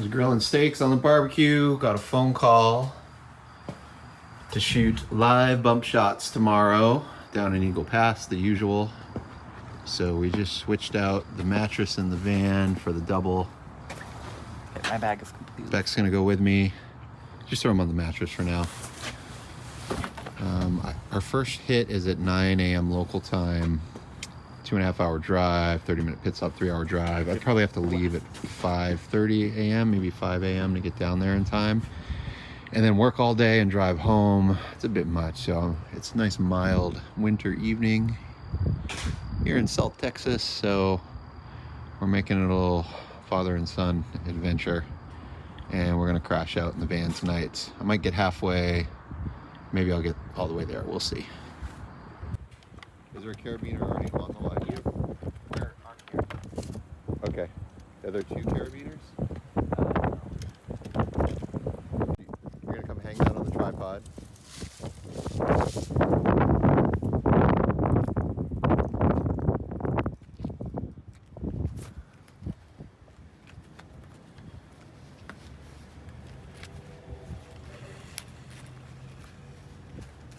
was grilling steaks on the barbecue. Got a phone call to shoot live bump shots tomorrow down in Eagle Pass, the usual. So we just switched out the mattress in the van for the double. My bag is complete. Beck's gonna go with me. Just throw him on the mattress for now. Our first hit is at 9 a.m. local time. 2.5 hour drive, 30-minute pit stop, 3 hour drive. I'd probably have to leave at 5:30 a.m., maybe 5 a.m. to get down there in time. And then work all day and drive home. It's a bit much, so it's a nice mild winter evening here in South Texas. So we're making it a little father and son adventure. And we're gonna crash out in the van tonight. I might get halfway. Maybe I'll get all the way there. We'll see. Is there a carabiner already on the line? Where are you? Okay. Are there 2 carabiners? You're gonna come hang out on the tripod.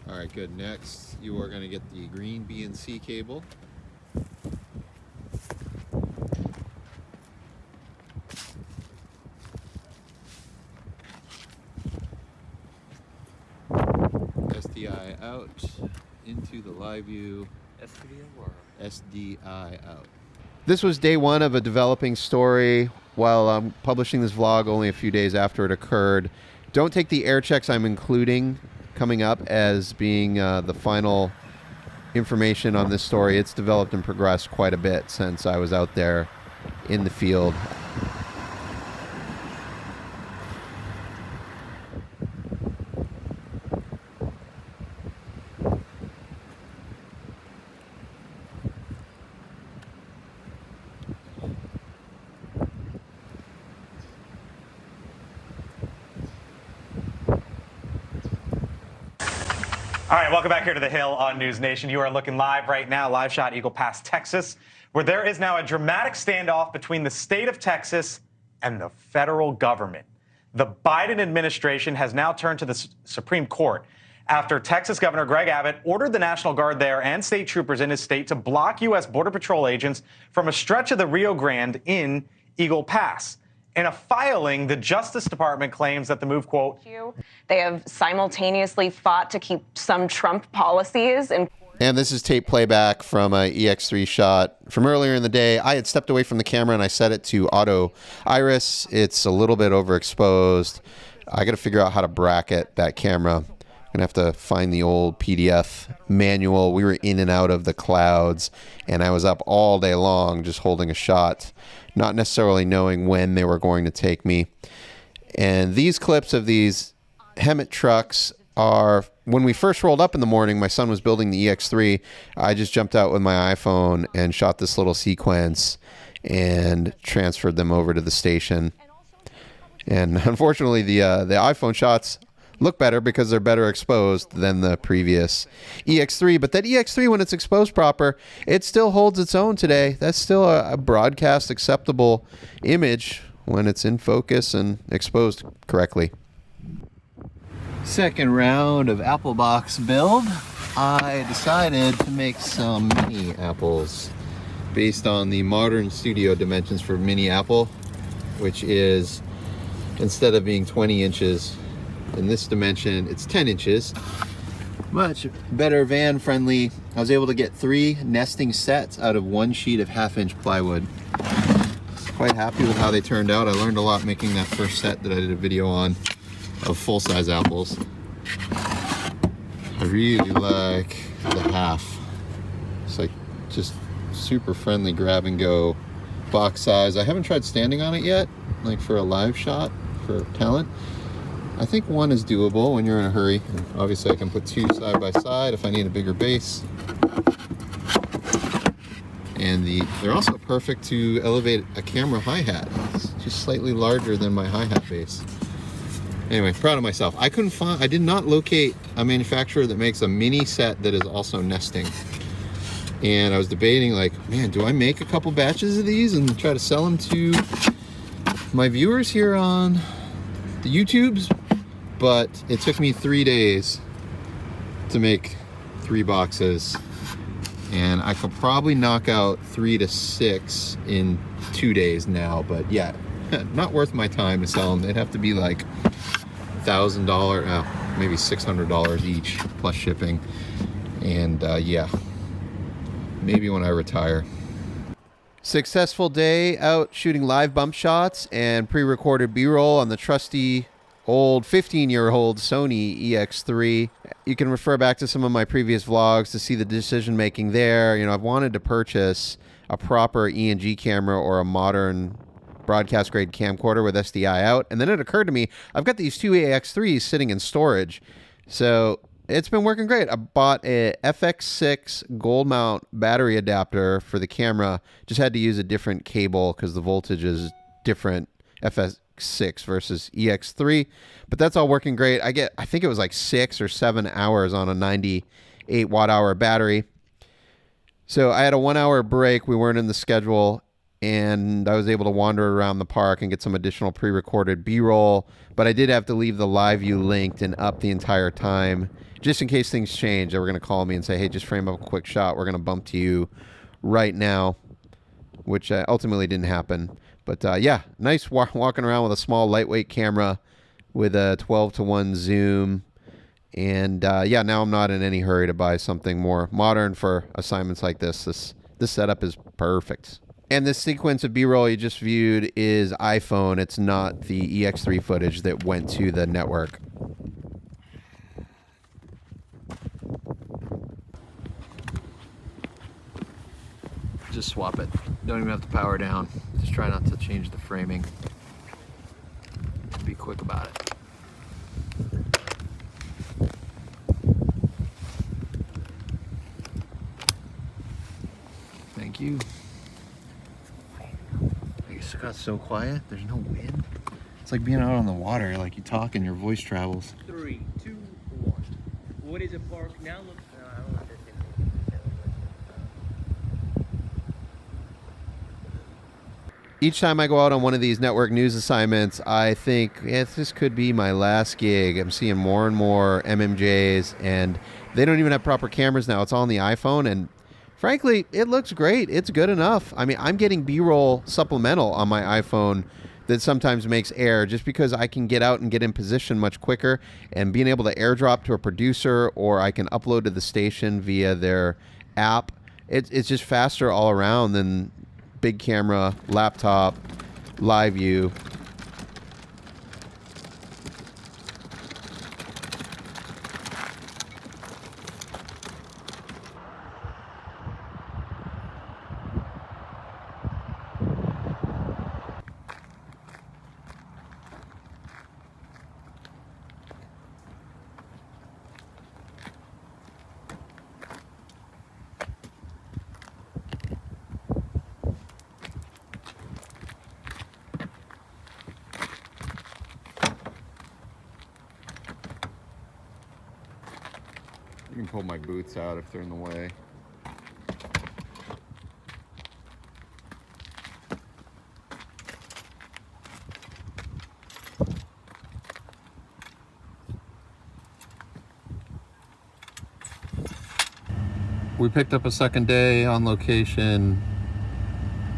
All right, good. Next, you are going to get the green B&C cable. SDI out into the live view. SDI out. This was day 1 of a developing story while I'm publishing this vlog only a few days after it occurred. Don't take the air checks I'm including coming up as being the final information on this story. It's developed and progressed quite a bit since I was out there in the field. All right, welcome back here to The Hill on News Nation. You are looking live right now, live shot Eagle Pass, Texas, where there is now a dramatic standoff between the state of Texas and the federal government. The Biden administration has now turned to the Supreme Court after Texas Governor Greg Abbott ordered the National Guard there and state troopers in his state to block U.S. Border Patrol agents from a stretch of the Rio Grande in Eagle Pass. In a filing, the Justice Department claims that the move, quote, they have simultaneously fought to keep some Trump policies in. And this is tape playback from an EX3 shot from earlier in the day. I had stepped away from the camera and I set it to auto iris. It's a little bit overexposed. I got to figure out how to bracket that camera. I'm going to have to find the old PDF manual. We were in and out of the clouds and I was up all day long just holding a shot, not necessarily knowing when they were going to take me. And these clips of these Hemet trucks are, when we first rolled up in the morning, my son was building the EX3. I just jumped out with my iPhone and shot this little sequence and transferred them over to the station. And unfortunately, the iPhone shots look better because they're better exposed than the previous EX3. But that EX3, when it's exposed proper, it still holds its own today. That's still a broadcast acceptable image when it's in focus and exposed correctly. Second round of apple box build. I decided to make some mini apples based on the modern studio dimensions for mini apple, which is, instead of being 20 inches, in this dimension, it's 10 inches. Much better van friendly. I was able to get 3 nesting sets out of 1 sheet of 1/2-inch plywood. Quite happy with how they turned out. I learned a lot making that first set that I did a video on of full-size apples. I really like the half. It's like just super friendly grab and go box size. I haven't tried standing on it yet, like for a live shot for talent. I think 1 is doable when you're in a hurry. And obviously I can put 2 side by side if I need a bigger base. And they're also perfect to elevate a camera hi-hat. It's just slightly larger than my hi-hat base. Anyway, proud of myself. I did not locate a manufacturer that makes a mini set that is also nesting. And I was debating, like, man, do I make a couple batches of these and try to sell them to my viewers here on the YouTubes, but it took me 3 days to make 3 boxes, and I could probably knock out 3 to 6 in 2 days now. But yeah, not worth my time to sell them. They'd have to be like $1,000, maybe $600 each plus shipping. And yeah, maybe when I retire. Successful day out shooting live bump shots and pre-recorded B-roll on the trusty old 15-year-old Sony EX3. You can refer back to some of my previous vlogs to see the decision making there. You know, I've wanted to purchase a proper E&G camera or a modern broadcast grade camcorder with SDI out, and then it occurred to me I've got these two EX3s sitting in storage, so it's been working great. I bought a FX6 gold mount battery adapter for the camera. Just had to use a different cable because the voltage is different FX6 versus EX3, but that's all working great. I think it was like 6 or 7 hours on a 98 watt hour battery. So I had a 1 hour break. We weren't in the schedule, and I was able to wander around the park and get some additional pre-recorded B-roll, but I did have to leave the live view linked and up the entire time just in case things change. They were going to call me and say, hey, just frame up a quick shot. We're going to bump to you right now, which ultimately didn't happen. But yeah, nice walking around with a small lightweight camera with a 12:1 zoom. And yeah, now I'm not in any hurry to buy something more modern for assignments like this. This setup is perfect. And this sequence of B-roll you just viewed is iPhone. It's not the EX3 footage that went to the network. Just swap it. Don't even have to power down. Just try not to change the framing. Be quick about it. Thank you. It got so quiet. There's no wind. It's like being out on the water. Like you talk and your voice travels. 3, 2, 1. What is a park now? Look. I don't want this Each time I go out on one of these network news assignments, I think, yeah, this could be my last gig. I'm seeing more and more MMJs, and they don't even have proper cameras now. It's all on the iPhone, and frankly, it looks great. It's good enough. I mean, I'm getting B-roll supplemental on my iPhone that sometimes makes air just because I can get out and get in position much quicker, and being able to airdrop to a producer, or I can upload to the station via their app. It's just faster all around than big camera, laptop, live view. You can pull my boots out if they're in the way. We picked up a second day on location.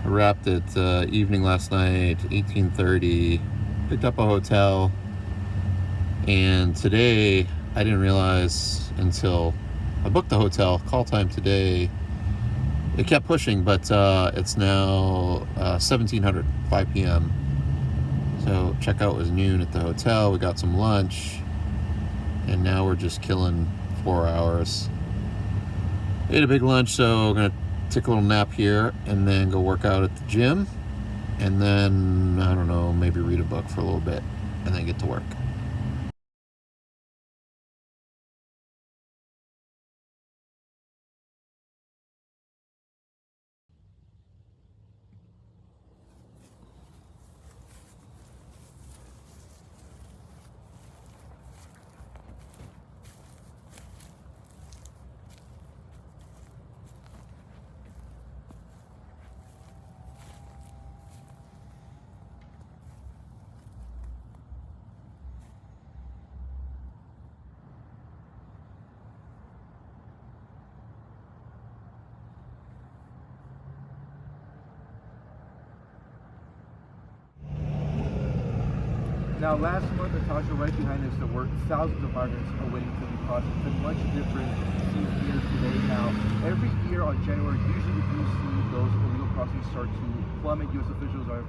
I wrapped it evening last night, 18:30. Picked up a hotel, and today I didn't realize until I booked the hotel, call time today, it kept pushing, but it's now 1700, 5 p.m. So checkout was noon at the hotel. We got some lunch, and now we're just killing 4 hours. Ate a big lunch, so I'm gonna take a little nap here and then go work out at the gym, and then, I don't know, maybe read a book for a little bit and then get to work. Now, last month, Natasha, right behind us, there were thousands of migrants awaiting to be processed. It's much different seen here today. Now, every year on January, usually we do see those illegal crossings start to plummet. U.S. officials are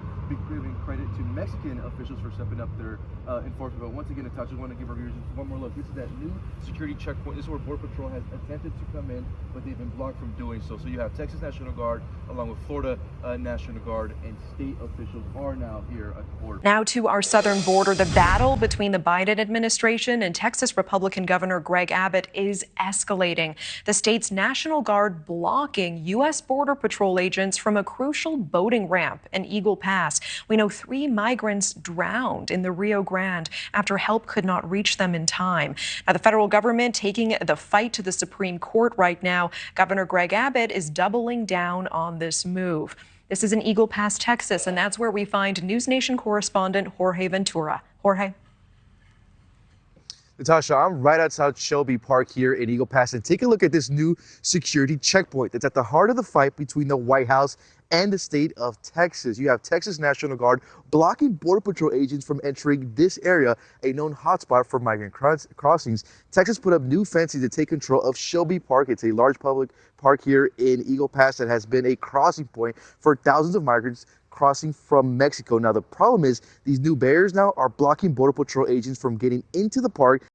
giving credit to Mexican officials for stepping up their enforcement. But once again, Natasha, I want to give our viewers one more look. This is that new security checkpoint. This is where Border Patrol has attempted to come in, but they've been blocked from doing so. So you have Texas National Guard, along with Florida National Guard, and state officials are now here at the border. Now to our southern border, the battle between the Biden administration and Texas Republican Governor Greg Abbott is escalating. The state's National Guard blocking U.S. Border Patrol agents from a crucial boating ramp in Eagle Pass. We know 3 migrants drowned in the Rio Grande after help could not reach them in time. Now, the federal government taking the fight to the Supreme Court right now. Governor Greg Abbott is doubling down on this move. This is in Eagle Pass, Texas, and that's where we find News Nation correspondent Jorge Ventura. Jorge. Natasha, I'm right outside Shelby Park here in Eagle Pass, and take a look at this new security checkpoint that's at the heart of the fight between the White House and the state of Texas. You have Texas National Guard blocking Border Patrol agents from entering this area, a known hotspot for migrant crossings. Texas put up new fencing to take control of Shelby Park. It's a large public park here in Eagle Pass that has been a crossing point for thousands of migrants crossing from Mexico. Now, the problem is these new barriers now are blocking Border Patrol agents from getting into the park